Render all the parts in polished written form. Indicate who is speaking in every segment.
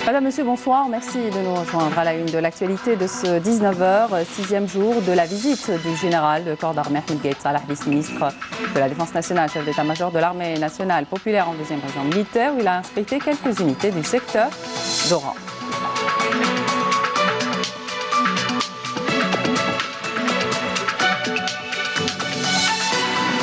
Speaker 1: Madame, Monsieur, bonsoir. Merci de nous rejoindre à la une de l'actualité de ce 19h, 6e jour de la visite du général de corps d'armée Ahmed Gaïd Salah, vice-ministre de la Défense nationale, chef d'état-major de l'armée nationale populaire en 2e région militaire, où il a inspecté quelques unités du secteur d'Oran.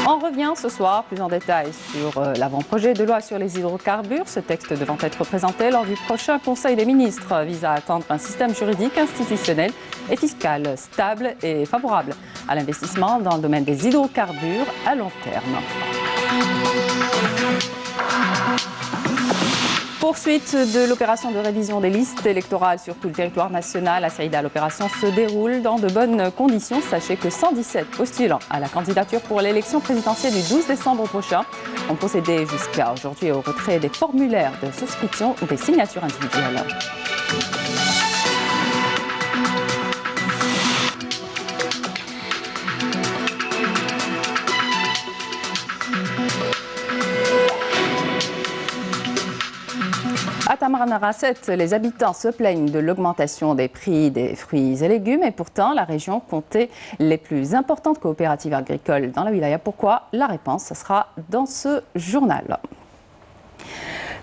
Speaker 1: On revient ce soir plus en détail sur l'avant-projet de loi sur les hydrocarbures. Ce texte devant être présenté lors du prochain Conseil des ministres vise à atteindre un système juridique, institutionnel et fiscal stable et favorable à l'investissement dans le domaine des hydrocarbures à long terme. Poursuite de l'opération de révision des listes électorales sur tout le territoire national. À Saïda, l'opération se déroule dans de bonnes conditions. Sachez que 117 postulants à la candidature pour l'élection présidentielle du 12 décembre prochain ont procédé jusqu'à aujourd'hui au retrait des formulaires de souscription ou des signatures individuelles. À Tamarnara 7, les habitants se plaignent de l'augmentation des prix des fruits et légumes et pourtant la région comptait les plus importantes coopératives agricoles dans la wilaya. Pourquoi? La réponse, ce sera dans ce journal.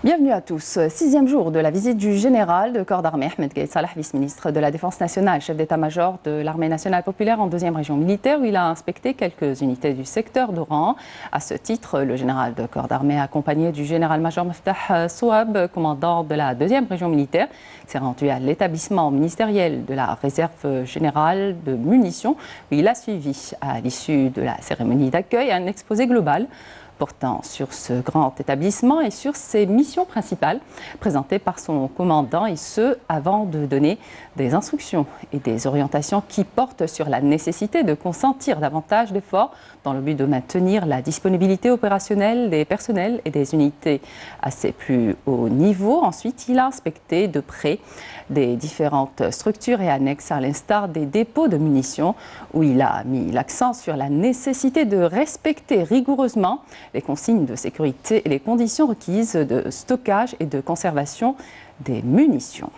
Speaker 1: Bienvenue à tous. 6e jour de la visite du général de corps d'armée Ahmed Gaïd Salah, vice-ministre de la Défense nationale, chef d'état-major de l'armée nationale populaire en 2e région militaire, où il a inspecté quelques unités du secteur d'Oran. À ce titre, le général de corps d'armée, accompagné du général-major Meftah Souab, commandant de la 2e région militaire, s'est rendu à l'établissement ministériel de la réserve générale de munitions, où il a suivi, à l'issue de la cérémonie d'accueil, un exposé global portant sur ce grand établissement et sur ses missions principales présentées par son commandant, et ce avant de donner des instructions et des orientations qui portent sur la nécessité de consentir davantage d'efforts dans le but de maintenir la disponibilité opérationnelle des personnels et des unités à ses plus hauts niveaux. Ensuite, il a inspecté de près des différentes structures et annexes, à l'instar des dépôts de munitions, où il a mis l'accent sur la nécessité de respecter rigoureusement les consignes de sécurité et les conditions requises de stockage et de conservation des munitions.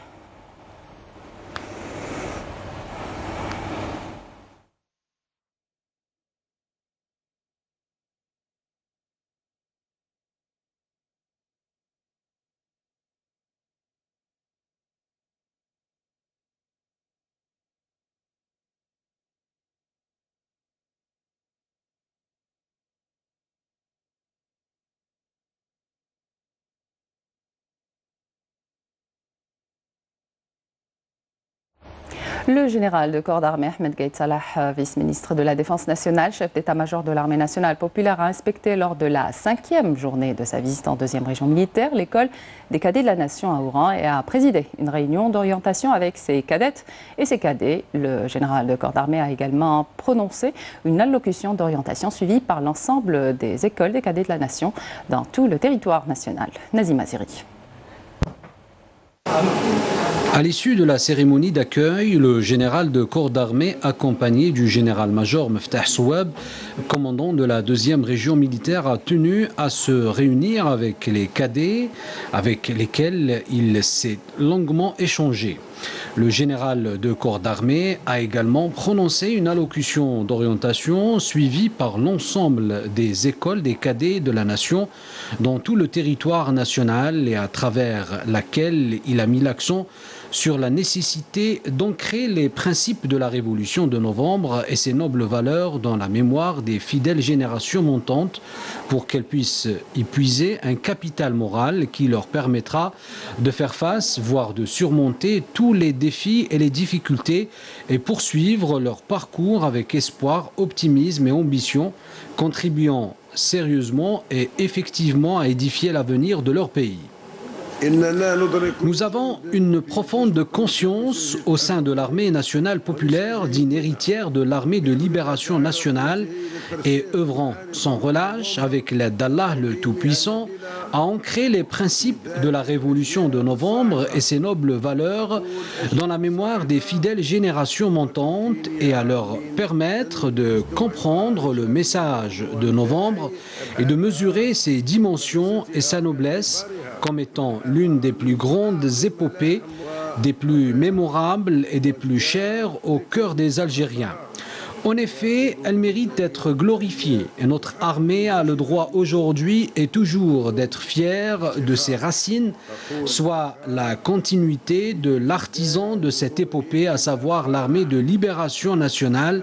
Speaker 1: Le général de corps d'armée Ahmed Gaïd Salah, vice-ministre de la Défense nationale, chef d'état-major de l'armée nationale populaire, a inspecté lors de la 5e journée de sa visite en 2e région militaire l'école des cadets de la nation à Oran et a présidé une réunion d'orientation avec ses cadettes et ses cadets. Le général de corps d'armée a également prononcé une allocution d'orientation suivie par l'ensemble des écoles des cadets de la nation dans tout le territoire national. Nazim Aziri.
Speaker 2: À l'issue de la cérémonie d'accueil, le général de corps d'armée, accompagné du général-major Meftah Souab, commandant de la 2e région militaire, a tenu à se réunir avec les cadets avec lesquels il s'est longuement échangé. Le général de corps d'armée a également prononcé une allocution d'orientation suivie par l'ensemble des écoles des cadets de la nation dans tout le territoire national, et à travers laquelle il a mis l'accent sur la nécessité d'ancrer les principes de la Révolution de novembre et ses nobles valeurs dans la mémoire des fidèles générations montantes pour qu'elles puissent y puiser un capital moral qui leur permettra de faire face, voire de surmonter tous les défis et les difficultés et poursuivre leur parcours avec espoir, optimisme et ambition, contribuant sérieusement et effectivement à édifier l'avenir de leur pays. Nous avons une profonde conscience au sein de l'armée nationale populaire, digne héritière de l'armée de libération nationale, et œuvrant sans relâche avec l'aide d'Allah le Tout-Puissant à ancrer les principes de la Révolution de novembre et ses nobles valeurs dans la mémoire des fidèles générations montantes et à leur permettre de comprendre le message de novembre et de mesurer ses dimensions et sa noblesse comme étant l'une des plus grandes épopées, des plus mémorables et des plus chères au cœur des Algériens. En effet, elle mérite d'être glorifiée et notre armée a le droit aujourd'hui et toujours d'être fière de ses racines, soit la continuité de l'artisan de cette épopée, à savoir l'armée de libération nationale.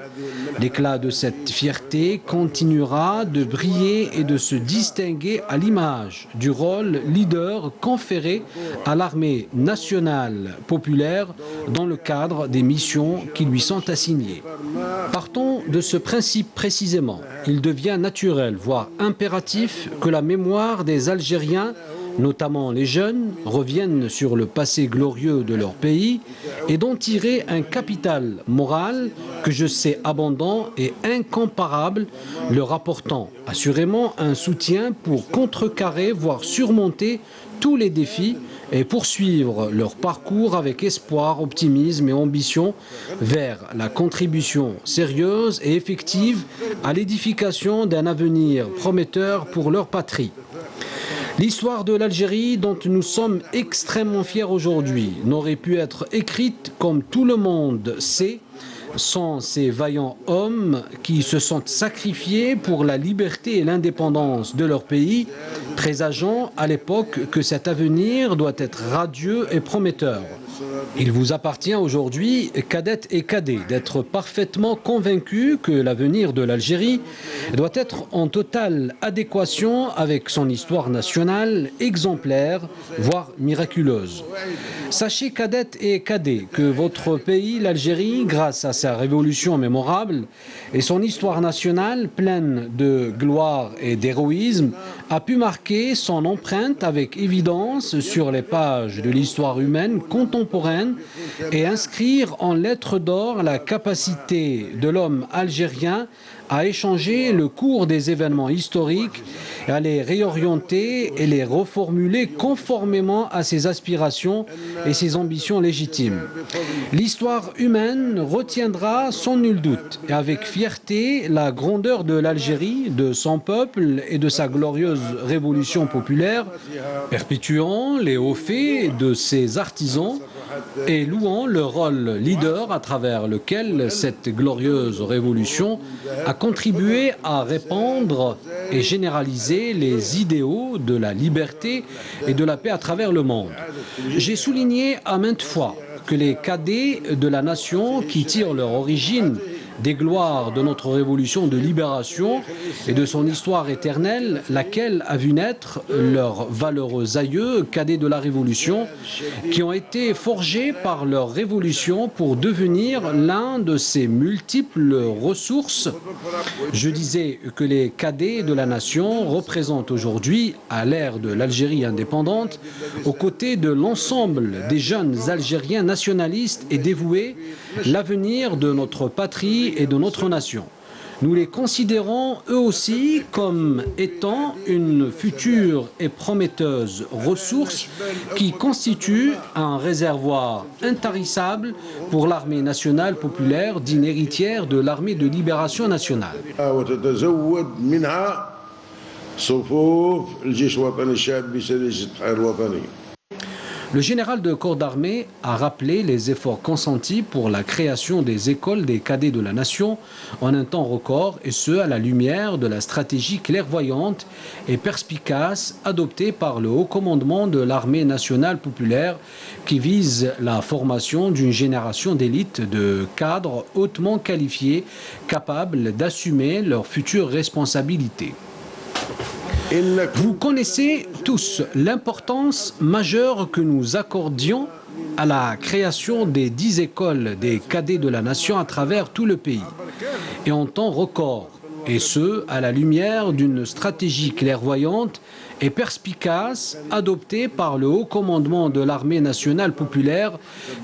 Speaker 2: L'éclat de cette fierté continuera de briller et de se distinguer à l'image du rôle leader conféré à l'armée nationale populaire dans le cadre des missions qui lui sont assignées. Partons de ce principe précisément. Il devient naturel, voire impératif, que la mémoire des Algériens, notamment les jeunes, reviennent sur le passé glorieux de leur pays et d'en tirer un capital moral que je sais abondant et incomparable, leur apportant assurément un soutien pour contrecarrer, voire surmonter tous les défis et poursuivre leur parcours avec espoir, optimisme et ambition vers la contribution sérieuse et effective à l'édification d'un avenir prometteur pour leur patrie. L'histoire de l'Algérie, dont nous sommes extrêmement fiers aujourd'hui, n'aurait pu être écrite, comme tout le monde sait, sans ces vaillants hommes qui se sont sacrifiés pour la liberté et l'indépendance de leur pays, présageant à l'époque que cet avenir doit être radieux et prometteur. Il vous appartient aujourd'hui, cadettes et cadets, d'être parfaitement convaincus que l'avenir de l'Algérie doit être en totale adéquation avec son histoire nationale exemplaire, voire miraculeuse. Sachez, cadettes et cadets, que votre pays, l'Algérie, grâce à sa révolution mémorable et son histoire nationale pleine de gloire et d'héroïsme, a pu marquer son empreinte avec évidence sur les pages de l'histoire humaine contemporaine et inscrire en lettres d'or la capacité de l'homme algérien à échanger le cours des événements historiques, à les réorienter et les reformuler conformément à ses aspirations et ses ambitions légitimes. L'histoire humaine retiendra sans nul doute et avec fierté la grandeur de l'Algérie, de son peuple et de sa glorieuse révolution populaire, perpétuant les hauts faits de ses artisans et louant le rôle leader à travers lequel cette glorieuse révolution a contribué à répandre et généraliser les idéaux de la liberté et de la paix à travers le monde. J'ai souligné à maintes fois que les cadets de la nation qui tirent leur origine des gloires de notre révolution de libération et de son histoire éternelle, laquelle a vu naître leurs valeureux aïeux, cadets de la Révolution, qui ont été forgés par leur révolution pour devenir l'un de ses multiples ressources. Je disais que les cadets de la nation représentent aujourd'hui, à l'ère de l'Algérie indépendante, aux côtés de l'ensemble des jeunes Algériens nationalistes et dévoués, l'avenir de notre patrie et de notre nation. Nous les considérons eux aussi comme étant une future et prometteuse ressource qui constitue un réservoir intarissable pour l'armée nationale populaire, digne héritière de l'armée de libération nationale. Le général de corps d'armée a rappelé les efforts consentis pour la création des écoles des cadets de la nation en un temps record, et ce à la lumière de la stratégie clairvoyante et perspicace adoptée par le haut commandement de l'armée nationale populaire qui vise la formation d'une génération d'élite de cadres hautement qualifiés, capables d'assumer leurs futures responsabilités. Vous connaissez tous l'importance majeure que nous accordions à la création des 10 écoles des cadets de la nation à travers tout le pays, et en temps record, et ce, à la lumière d'une stratégie clairvoyante et perspicace adoptée par le haut commandement de l'armée nationale populaire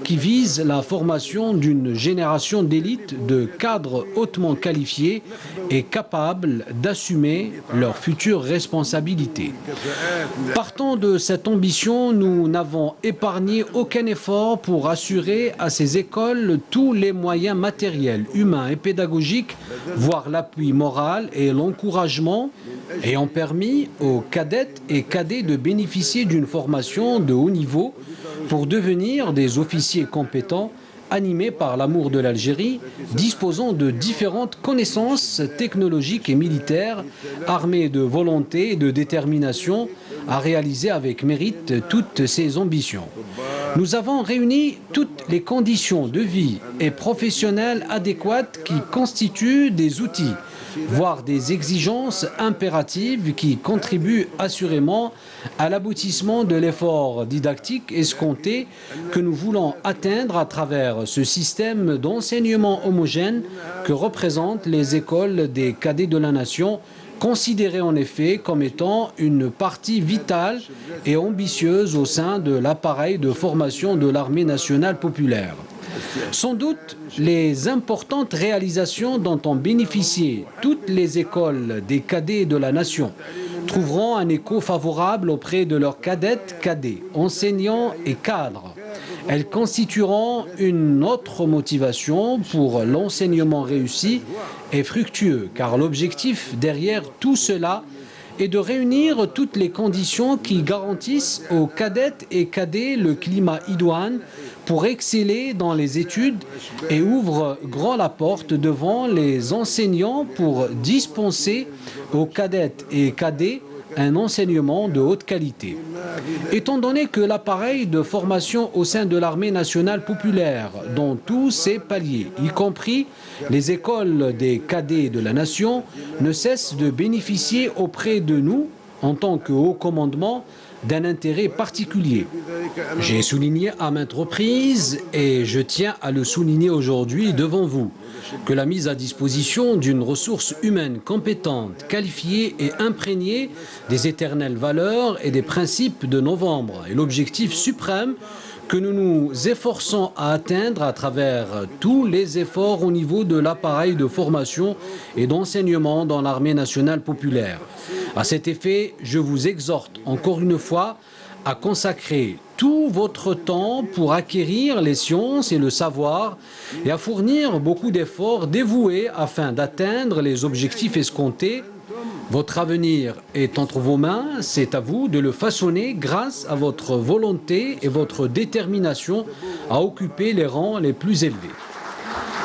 Speaker 2: qui vise la formation d'une génération d'élite de cadres hautement qualifiés et capables d'assumer leurs futures responsabilités. Partant de cette ambition, nous n'avons épargné aucun effort pour assurer à ces écoles tous les moyens matériels, humains et pédagogiques, voire l'appui moral et l'encouragement, ayant permis aux cadets cadettes et cadets de bénéficier d'une formation de haut niveau pour devenir des officiers compétents, animés par l'amour de l'Algérie, disposant de différentes connaissances technologiques et militaires, armés de volonté et de détermination à réaliser avec mérite toutes ses ambitions. Nous avons réuni toutes les conditions de vie et professionnelles adéquates qui constituent des outils, voire des exigences impératives qui contribuent assurément à l'aboutissement de l'effort didactique escompté que nous voulons atteindre à travers ce système d'enseignement homogène que représentent les écoles des cadets de la nation, considérées en effet comme étant une partie vitale et ambitieuse au sein de l'appareil de formation de l'armée nationale populaire. Sans doute, les importantes réalisations dont ont bénéficié toutes les écoles des cadets de la nation trouveront un écho favorable auprès de leurs cadettes, cadets, enseignants et cadres. Elles constitueront une autre motivation pour l'enseignement réussi et fructueux, car l'objectif derrière tout cela est de réunir toutes les conditions qui garantissent aux cadettes et cadets le climat idoine pour exceller dans les études et ouvre grand la porte devant les enseignants pour dispenser aux cadettes et cadets un enseignement de haute qualité. Étant donné que l'appareil de formation au sein de l'armée nationale populaire, dans tous ses paliers, y compris les écoles des cadets de la nation, ne cesse de bénéficier auprès de nous, en tant que haut commandement, d'un intérêt particulier. J'ai souligné à maintes reprises, et je tiens à le souligner aujourd'hui devant vous, que la mise à disposition d'une ressource humaine compétente, qualifiée et imprégnée des éternelles valeurs et des principes de novembre est l'objectif suprême que nous nous efforçons à atteindre à travers tous les efforts au niveau de l'appareil de formation et d'enseignement dans l'armée nationale populaire. À cet effet, je vous exhorte encore une fois à consacrer tout votre temps pour acquérir les sciences et le savoir et à fournir beaucoup d'efforts dévoués afin d'atteindre les objectifs escomptés. Votre avenir est entre vos mains, c'est à vous de le façonner grâce à votre volonté et votre détermination à occuper les rangs les plus élevés.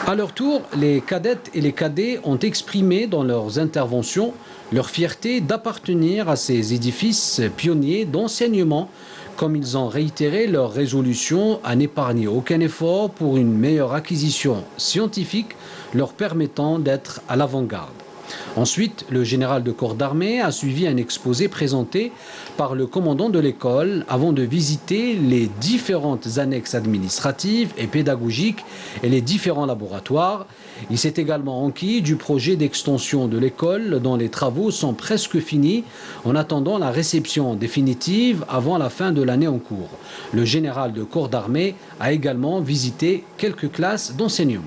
Speaker 2: À leur tour, les cadettes et les cadets ont exprimé dans leurs interventions leur fierté d'appartenir à ces édifices pionniers d'enseignement, comme ils ont réitéré leur résolution à n'épargner aucun effort pour une meilleure acquisition scientifique leur permettant d'être à l'avant-garde. Ensuite, le général de corps d'armée a suivi un exposé présenté par le commandant de l'école avant de visiter les différentes annexes administratives et pédagogiques et les différents laboratoires. Il s'est également enquis du projet d'extension de l'école dont les travaux sont presque finis en attendant la réception définitive avant la fin de l'année en cours. Le général de corps d'armée a également visité quelques classes d'enseignement.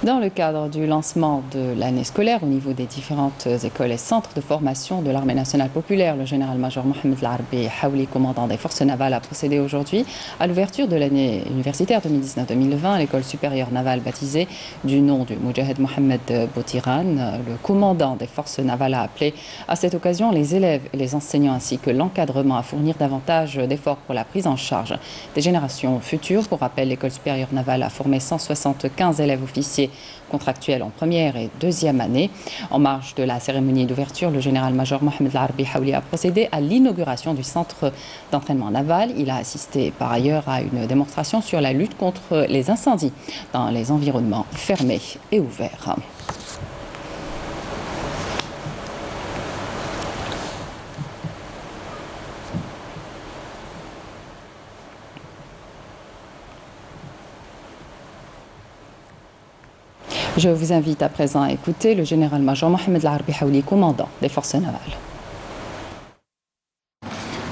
Speaker 1: Dans le cadre du lancement de l'année scolaire au niveau des différentes écoles et centres de formation de l'armée nationale populaire, le général-major Mohamed El-Arbi Haouli, commandant des forces navales, a procédé aujourd'hui à l'ouverture de l'année universitaire 2019-2020 à l'école supérieure navale baptisée du nom du Moudjahed Mohamed Boutiran. Le commandant des forces navales a appelé à cette occasion les élèves et les enseignants ainsi que l'encadrement à fournir davantage d'efforts pour la prise en charge des générations futures. Pour rappel, l'école supérieure navale a formé 175 élèves officiers contractuels en première et deuxième année. En marge de la cérémonie d'ouverture, le général-major Mohamed El-Arbi Haouli a procédé à l'inauguration du centre d'entraînement naval. Il a assisté par ailleurs à une démonstration sur la lutte contre les incendies dans les environnements fermés et ouverts. Je vous invite à présent à écouter le général-major Mohamed El-Arbi Haouli, commandant des forces navales.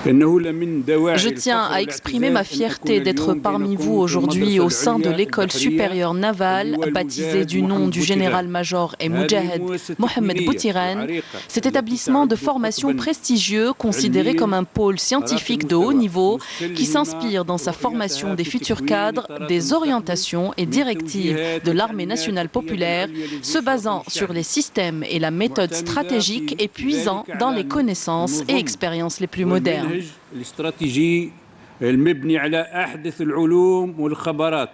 Speaker 3: Je tiens à exprimer ma fierté d'être parmi vous aujourd'hui au sein de l'école supérieure navale, baptisée du nom du général-major et Moudjahed Mohamed Boutiran. Cet établissement de formation prestigieux, considéré comme un pôle scientifique de haut niveau, qui s'inspire dans sa formation des futurs cadres, des orientations et directives de l'armée nationale populaire, se basant sur les systèmes et la méthode stratégique et puisant dans les connaissances et expériences les plus modernes.
Speaker 4: الاستراتيجي المبني على أحدث العلوم والخبرات.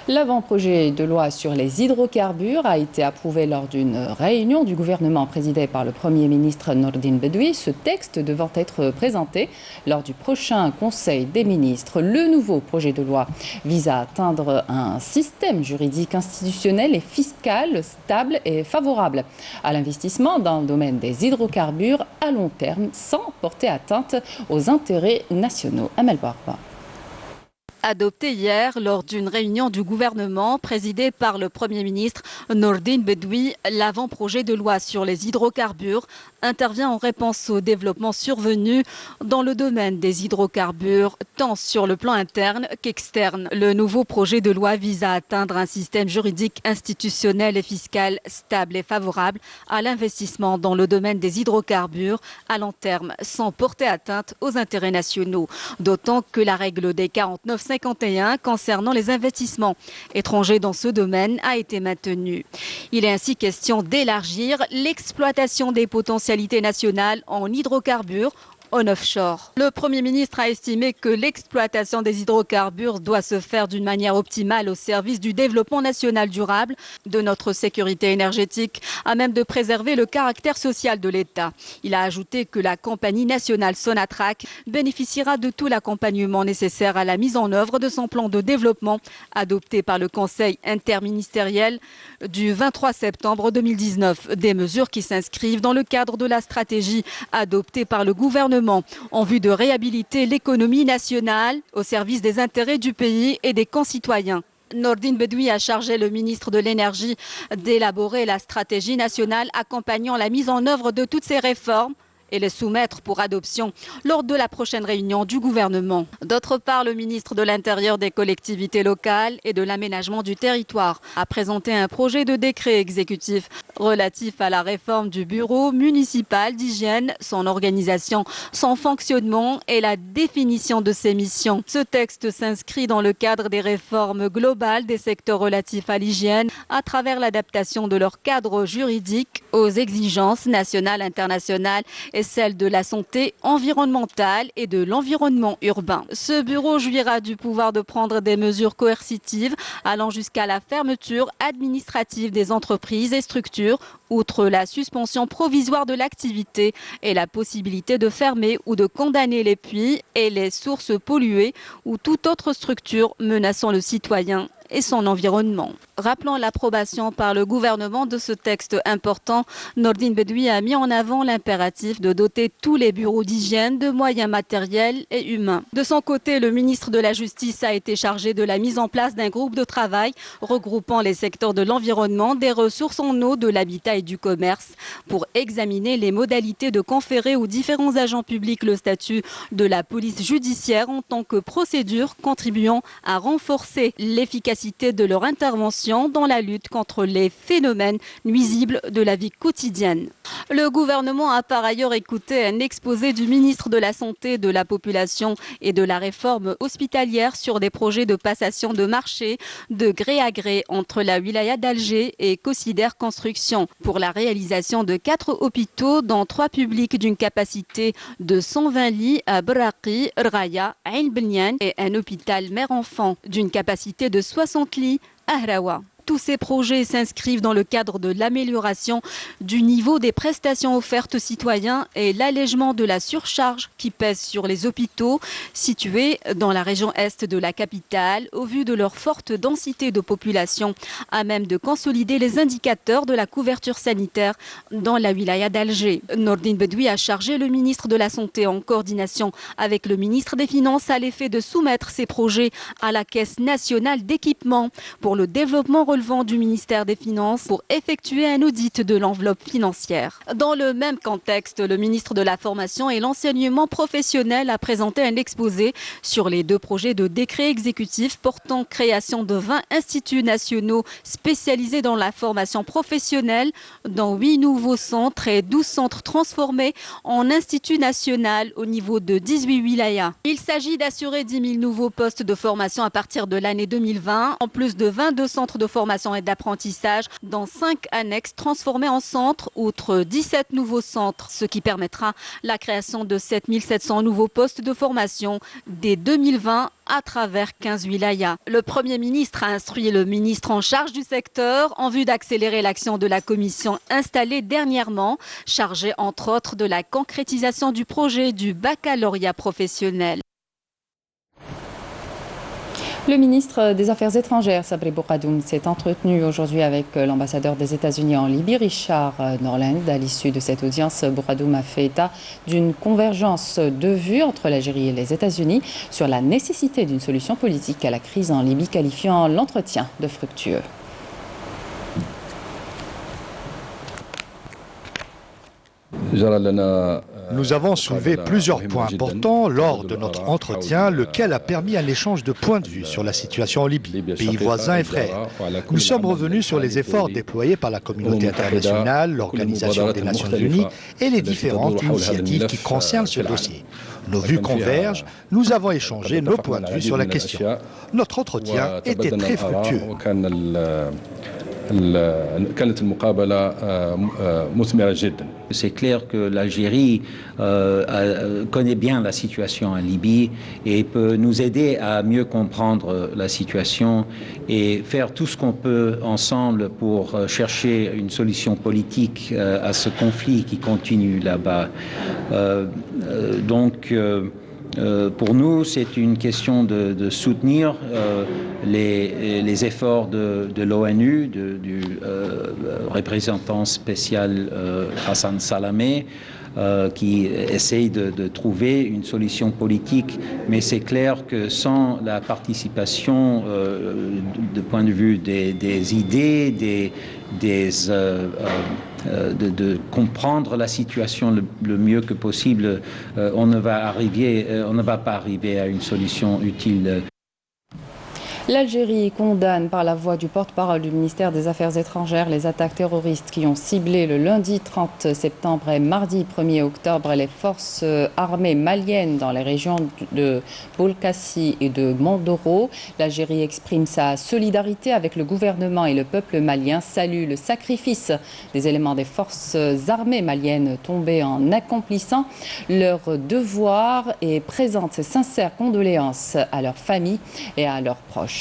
Speaker 1: L'avant-projet de loi sur les hydrocarbures a été approuvé lors d'une réunion du gouvernement présidée par le Premier ministre Nordine Bedoui. Ce texte devant être présenté lors du prochain Conseil des ministres. Le nouveau projet de loi vise à atteindre un système juridique institutionnel et fiscal stable et favorable à l'investissement dans le domaine des hydrocarbures à long terme sans porter atteinte aux intérêts nationaux. Amel Barba.
Speaker 5: Adopté hier lors d'une réunion du gouvernement présidée par le Premier ministre Nordine Bedoui, l'avant-projet de loi sur les hydrocarbures intervient en réponse aux développements survenus dans le domaine des hydrocarbures, tant sur le plan interne qu'externe. Le nouveau projet de loi vise à atteindre un système juridique, institutionnel et fiscal stable et favorable à l'investissement dans le domaine des hydrocarbures à long terme, sans porter atteinte aux intérêts nationaux. D'autant que la règle des 49-51 concernant les investissements étrangers dans ce domaine a été maintenue. Il est ainsi question d'élargir l'exploitation des potentialités nationales en hydrocarbures en offshore. Le Premier ministre a estimé que l'exploitation des hydrocarbures doit se faire d'une manière optimale au service du développement national durable, de notre sécurité énergétique, à même de préserver le caractère social de l'État. Il a ajouté que la compagnie nationale Sonatrach bénéficiera de tout l'accompagnement nécessaire à la mise en œuvre de son plan de développement adopté par le Conseil interministériel du 23 septembre 2019. Des mesures qui s'inscrivent dans le cadre de la stratégie adoptée par le gouvernement en vue de réhabiliter l'économie nationale au service des intérêts du pays et des concitoyens. Nordine Bedoui a chargé le ministre de l'Énergie d'élaborer la stratégie nationale accompagnant la mise en œuvre de toutes ces réformes et les soumettre pour adoption lors de la prochaine réunion du gouvernement. D'autre part, le ministre de l'Intérieur, des collectivités locales et de l'aménagement du territoire a présenté un projet de décret exécutif relatif à la réforme du bureau municipal d'hygiène, son organisation, son fonctionnement et la définition de ses missions. Ce texte s'inscrit dans le cadre des réformes globales des secteurs relatifs à l'hygiène à travers l'adaptation de leur cadre juridique aux exigences nationales, internationales et celle de la santé environnementale et de l'environnement urbain. Ce bureau jouira du pouvoir de prendre des mesures coercitives allant jusqu'à la fermeture administrative des entreprises et structures, outre la suspension provisoire de l'activité et la possibilité de fermer ou de condamner les puits et les sources polluées ou toute autre structure menaçant le citoyen et son environnement. Rappelant l'approbation par le gouvernement de ce texte important, Nordine Bedoui a mis en avant l'impératif de doter tous les bureaux d'hygiène de moyens matériels et humains. De son côté, le ministre de la Justice a été chargé de la mise en place d'un groupe de travail regroupant les secteurs de l'environnement, des ressources en eau, de l'habitat et du commerce pour examiner les modalités de conférer aux différents agents publics le statut de la police judiciaire en tant que procédure contribuant à renforcer l'efficacité de leur intervention dans la lutte contre les phénomènes nuisibles de la vie quotidienne. Le gouvernement a par ailleurs écouté un exposé du ministre de la Santé, de la Population et de la Réforme hospitalière sur des projets de passation de marché de gré à gré entre la wilaya d'Alger et Cosider Construction pour la réalisation de 4 hôpitaux, dont 3 publics d'une capacité de 120 lits à Braqi, Raya, Ain Benyan et un hôpital mère-enfant d'une capacité de 60 lits à Hrawa. Tous ces projets s'inscrivent dans le cadre de l'amélioration du niveau des prestations offertes aux citoyens et l'allègement de la surcharge qui pèse sur les hôpitaux situés dans la région est de la capitale au vu de leur forte densité de population, à même de consolider les indicateurs de la couverture sanitaire dans la wilaya d'Alger. Nordine Bedoui a chargé le ministre de la Santé en coordination avec le ministre des Finances à l'effet de soumettre ces projets à la Caisse nationale d'équipement pour le développement relatif relevant du ministère des Finances pour effectuer un audit de l'enveloppe financière. Dans le même contexte, le ministre de la Formation et l'Enseignement professionnel a présenté un exposé sur les 2 projets de décret exécutif portant création de 20 instituts nationaux spécialisés dans la formation professionnelle, dans 8 nouveaux centres et 12 centres transformés en institut national au niveau de 18 wilayas. Il s'agit d'assurer 10 000 nouveaux postes de formation à partir de l'année 2020, en plus de 22 centres de formation et d'apprentissage dans 5 annexes transformés en centres, outre 17 nouveaux centres, ce qui permettra la création de 7 700 nouveaux postes de formation dès 2020 à travers 15 wilayas. Le Premier ministre a instruit le ministre en charge du secteur en vue d'accélérer l'action de la commission installée dernièrement, chargée entre autres de la concrétisation du projet du baccalauréat professionnel.
Speaker 1: Le ministre des Affaires étrangères, Sabri Bourgadoum, s'est entretenu aujourd'hui avec l'ambassadeur des États-Unis en Libye, Richard Norland. À l'issue de cette audience, Bourgadoum a fait état d'une convergence de vues entre l'Algérie et les États-Unis sur la nécessité d'une solution politique à la crise en Libye, qualifiant l'entretien de fructueux.
Speaker 6: Nous avons soulevé plusieurs points importants lors de notre entretien, lequel a permis un échange de points de vue sur la situation en Libye, pays voisins et frères. Nous sommes revenus sur les efforts déployés par la communauté internationale, l'Organisation des Nations Unies et les différentes initiatives qui concernent ce dossier. Nos vues convergent, nous avons échangé nos points de vue sur la question. Notre entretien était très fructueux.
Speaker 7: C'est clair que l'Algérie connaît bien la situation en Libye et peut nous aider à mieux comprendre la situation et faire tout ce qu'on peut ensemble pour chercher une solution politique à ce conflit qui continue là-bas. Pour nous, c'est une question de soutenir les efforts de l'ONU, du représentant spécial Hassan Salamé, qui essaye de trouver une solution politique. Mais c'est clair que sans la participation de point de vue des idées, de comprendre la situation le mieux que possible, on ne va pas arriver à une solution utile.
Speaker 1: L'Algérie condamne par la voix du porte-parole du ministère des Affaires étrangères les attaques terroristes qui ont ciblé le lundi 30 septembre et mardi 1er octobre les forces armées maliennes dans les régions de Bolkassi et de Mandoro. L'Algérie exprime sa solidarité avec le gouvernement et le peuple malien, salue le sacrifice des éléments des forces armées maliennes tombés en accomplissant leur devoir et présente ses sincères condoléances à leurs familles et à leurs proches.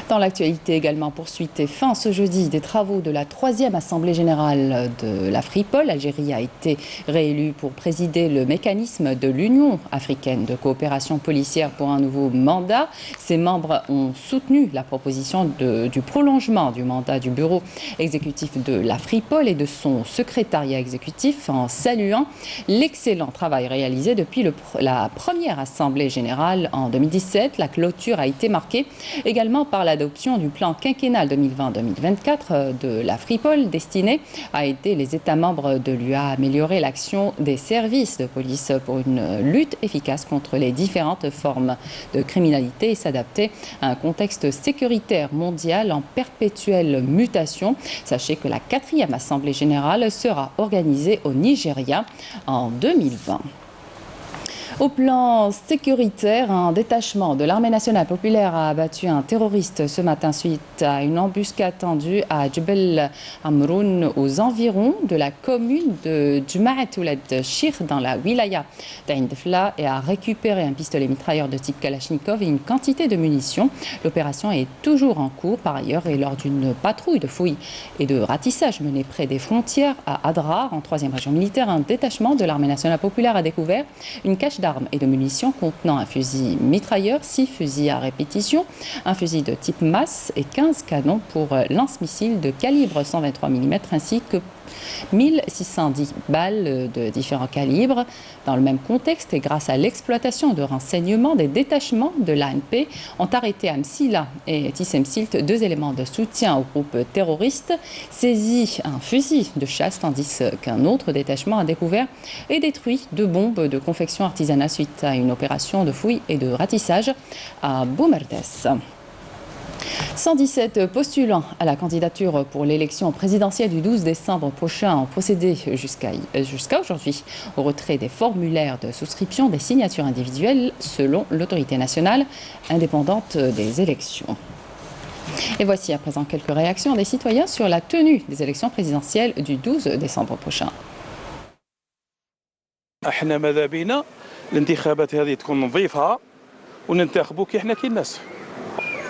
Speaker 1: Dans l'actualité également, poursuite et fin ce jeudi des travaux de la 3e Assemblée générale de la Fripol. L'Algérie a été réélue pour présider le mécanisme de l'Union africaine de coopération policière pour un nouveau mandat. Ses membres ont soutenu la proposition du prolongement du mandat du bureau exécutif de la Fripol et de son secrétariat exécutif en saluant l'excellent travail réalisé depuis la première Assemblée générale en 2017. La clôture a été marquée également par l'adoption du plan quinquennal 2020-2024 de la Fripol destiné à aider les États membres de l'UA à améliorer l'action des services de police pour une lutte efficace contre les différentes formes de criminalité et s'adapter à un contexte sécuritaire mondial en perpétuelle mutation. Sachez que la 4e Assemblée générale sera organisée au Nigeria en 2020. Au plan sécuritaire, un détachement de l'armée nationale populaire a abattu un terroriste ce matin suite à une embuscade tendue à Jebel Amroun aux environs de la commune de Juma'at Ouled Shir dans la wilaya d'Ain Dfla et a récupéré un pistolet mitrailleur de type Kalachnikov et une quantité de munitions. L'opération est toujours en cours par ailleurs et lors d'une patrouille de fouilles et de ratissage menée près des frontières à Adrar en 3e région militaire, un détachement de l'armée nationale populaire a découvert une cache d'armes d'armes et de munitions contenant un fusil mitrailleur, 6 fusils à répétition, un fusil de type masse et 15 canons pour lance-missiles de calibre 123 mm ainsi que 1610 balles de différents calibres. Dans le même contexte et grâce à l'exploitation de renseignements, des détachements de l'ANP ont arrêté à Msila et Tissemsilt 2 éléments de soutien au groupe terroriste, saisi un fusil de chasse tandis qu'un autre détachement a découvert et détruit 2 bombes de confection artisanale suite à une opération de fouille et de ratissage à Boumerdes. 117 postulants à la candidature pour l'élection présidentielle du 12 décembre prochain ont procédé jusqu'à aujourd'hui au retrait des formulaires de souscription des signatures individuelles selon l'autorité nationale indépendante des élections. Et voici à présent quelques réactions des citoyens sur la tenue des élections présidentielles du 12 décembre prochain.
Speaker 8: احنا ماذا بينا الانتخابات هذه تكون نظيفه وننتخبوا كي احنا كي الناس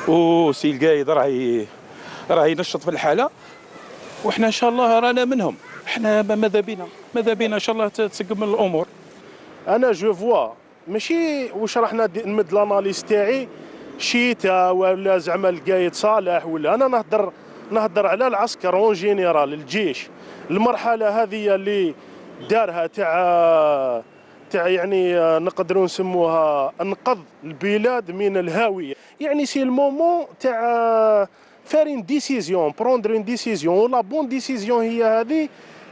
Speaker 8: وسي القايد راه ينشط في الحاله وحنا ان شاء الله رانا منهم. احنا ماذا بينا ان شاء الله تسقم الامور.
Speaker 9: انا جو فوا ماشي واش راح نمد لاناليز تاعي شيتا ولا زعما القايد صالح ولا انا نهضر على العسكر اون جينيرال الجيش. المرحله هذه اللي دارها تاع يعني نقدروا نسموها انقذ البلاد من الهاويه. يعني سي المومون تاع فارين ديسيزيون بروندر اون ديسيزيون ولا بون ديسيزيون هي هذه.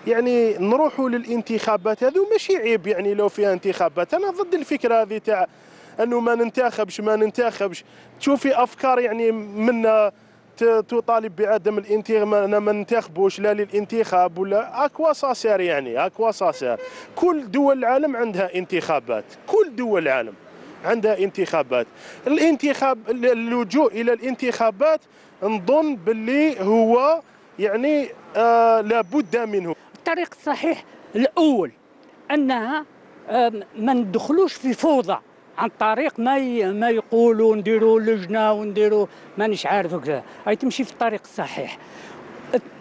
Speaker 9: يعني نروحوا للانتخابات هذه وماشي عيب يعني لو فيها انتخابات. انا ضد الفكره هذه تاع انه ما ننتخبش تشوفي افكار يعني منا تطالب بعدم الانتخاب ما ننتخبوش لا للانتخاب ولا اكوا ساسير يعني اكوا ساسير. كل دول العالم عندها انتخابات الانتخاب اللجوء الى الانتخابات نظن باللي هو يعني لابد منه.
Speaker 10: الطريق الصحيح الاول انها ما ندخلوش في فوضى عن طريق ما يقولوا نديروا لجنه ونديروا مانيش عارف كذا. هاي تمشي في الطريق الصحيح.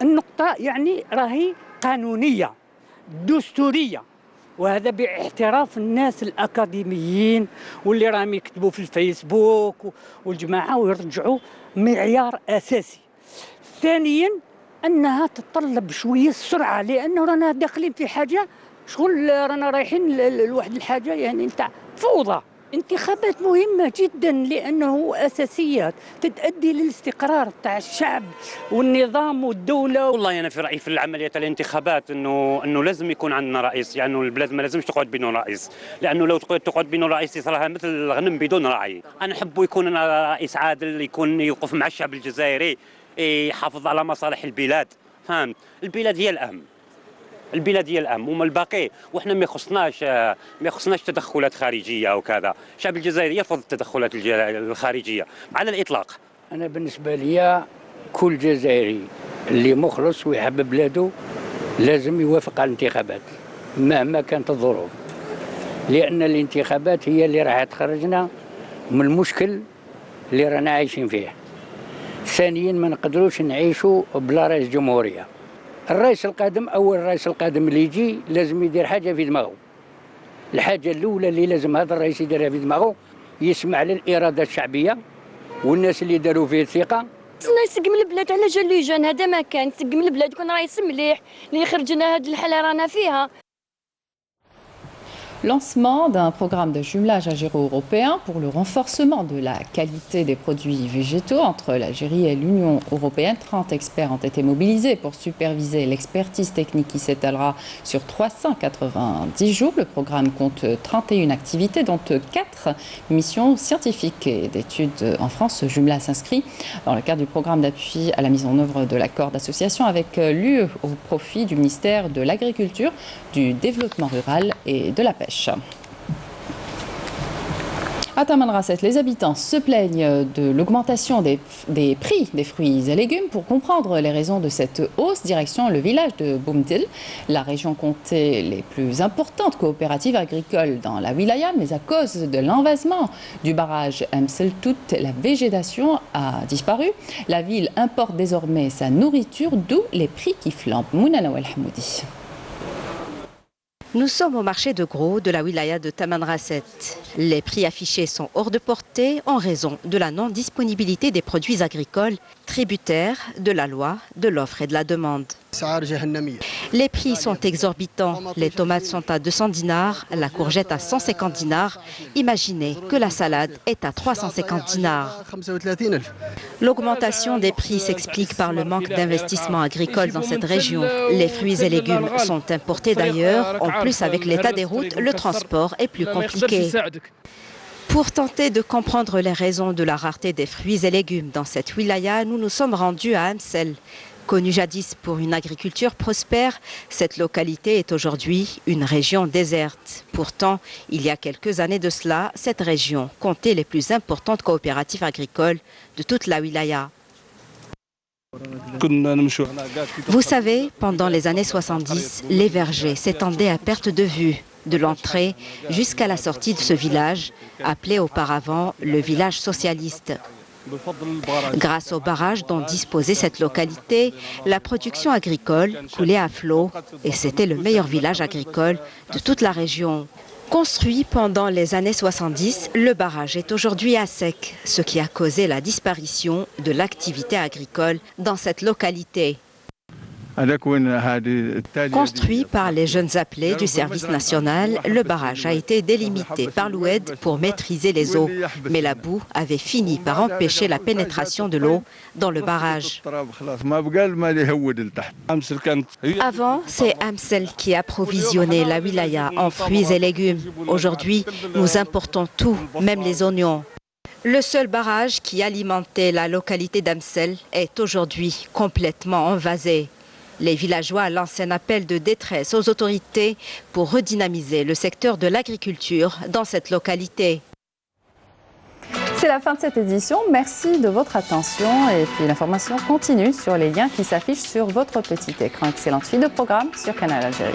Speaker 10: النقطه يعني راهي قانونيه دستوريه وهذا باعتراف الناس الاكاديميين واللي راهم يكتبوا في الفيسبوك والجماعه ويرجعوا معيار اساسي. ثانيا انها تتطلب شويه السرعه لانه رانا داخلين في حاجه شغل رانا رايحين لواحد الحاجه يعني نتاع فوضى. انتخابات مهمة جدا لأنه أساسيات تؤدي للاستقرار تاع الشعب والنظام والدولة.
Speaker 11: والله أنا في رأيي في العملية الانتخابات إنه لازم يكون عندنا رئيس. يعني البلاد ما لازمش تقعد بدون رئيس لأنه لو تقعد بدون رئيس يصيرها مثل الغنم بدون راعي. أنا نحب يكون رئيس عادل يكون يوقف مع الشعب الجزائري يحافظ على مصالح البلاد. فهمت؟ البلاد هي الأهم وما الباقي. وإحنا ما يخصناش تدخلات خارجية وكذا. الشعب الجزائري يرفض التدخلات الخارجية على الإطلاق.
Speaker 10: أنا بالنسبة لي كل جزائري اللي مخلص ويحب بلاده لازم يوافق على الانتخابات مهما كانت الظروف لأن الانتخابات هي اللي راح تخرجنا من المشكل اللي رانا عايشين فيه. ثانيا ما نقدروش نعيشوا بلا رئيس جمهورية. الرئيس القادم أول الرئيس القادم اللي يجي لازم يدير حاجة في دماغه. الحاجة الأولى اللي لازم هذا الرئيس يديرها في دماغه يسمع للإرادة الشعبية والناس اللي داروا فيه الثقة.
Speaker 12: يسقم البلاد على جال جان هذا ما كان يسقم البلاد يكون رئيس مليح اللي يخرجنا هذه الحالة رانا فيها.
Speaker 1: Lancement d'un programme de jumelage algéro-européen pour le renforcement de la qualité des produits végétaux entre l'Algérie et l'Union européenne. 30 experts ont été mobilisés pour superviser l'expertise technique qui s'étalera sur 390 jours. Le programme compte 31 activités, dont 4 missions scientifiques et d'études en France. Ce jumelage s'inscrit dans le cadre du programme d'appui à la mise en œuvre de l'accord d'association avec l'UE au profit du ministère de l'Agriculture, du Développement rural et de la Pêche. À Tamanrasset, les habitants se plaignent de l'augmentation des prix des fruits et légumes. Pour comprendre les raisons de cette hausse, direction le village de Boumtil. La région comptait les plus importantes coopératives agricoles dans la wilaya, mais à cause de l'envasement du barrage Msel, toute la végétation a disparu. La ville importe désormais sa nourriture, d'où les prix qui flambent. Mouna Nawel Hamoudi.
Speaker 13: Nous sommes au marché de gros de la wilaya de Tamanrasset. Les prix affichés sont hors de portée en raison de la non-disponibilité des produits agricoles, tributaires de la loi, de l'offre et de la demande. Les prix sont exorbitants. Les tomates sont à 200 dinars, la courgette à 150 dinars. Imaginez que la salade est à 350 dinars. L'augmentation des prix s'explique par le manque d'investissement agricole dans cette région. Les fruits et légumes sont importés d'ailleurs. En plus, avec l'état des routes, le transport est plus compliqué. Pour tenter de comprendre les raisons de la rareté des fruits et légumes dans cette wilaya, nous nous sommes rendus à Amsel. Connue jadis pour une agriculture prospère, cette localité est aujourd'hui une région déserte. Pourtant, il y a quelques années de cela, cette région comptait les plus importantes coopératives agricoles de toute la wilaya. Vous savez, pendant les années 70, les vergers s'étendaient à perte de vue, de l'entrée jusqu'à la sortie de ce village, appelé auparavant le village socialiste. Grâce au barrage dont disposait cette localité, la production agricole coulait à flot et c'était le meilleur village agricole de toute la région. Construit pendant les années 70, le barrage est aujourd'hui à sec, ce qui a causé la disparition de l'activité agricole dans cette localité. Construit par les jeunes appelés du service national, le barrage a été délimité par l'Oued pour maîtriser les eaux. Mais la boue avait fini par empêcher la pénétration de l'eau dans le barrage. Avant, c'est Amsel qui approvisionnait la wilaya en fruits et légumes. Aujourd'hui, nous importons tout, même les oignons. Le seul barrage qui alimentait la localité d'Amsel est aujourd'hui complètement envasé. Les villageois lancent un appel de détresse aux autorités pour redynamiser le secteur de l'agriculture dans cette localité.
Speaker 1: C'est la fin de cette édition. Merci de votre attention et puis l'information continue sur les liens qui s'affichent sur votre petit écran. Excellente suite de programme sur Canal Algérie.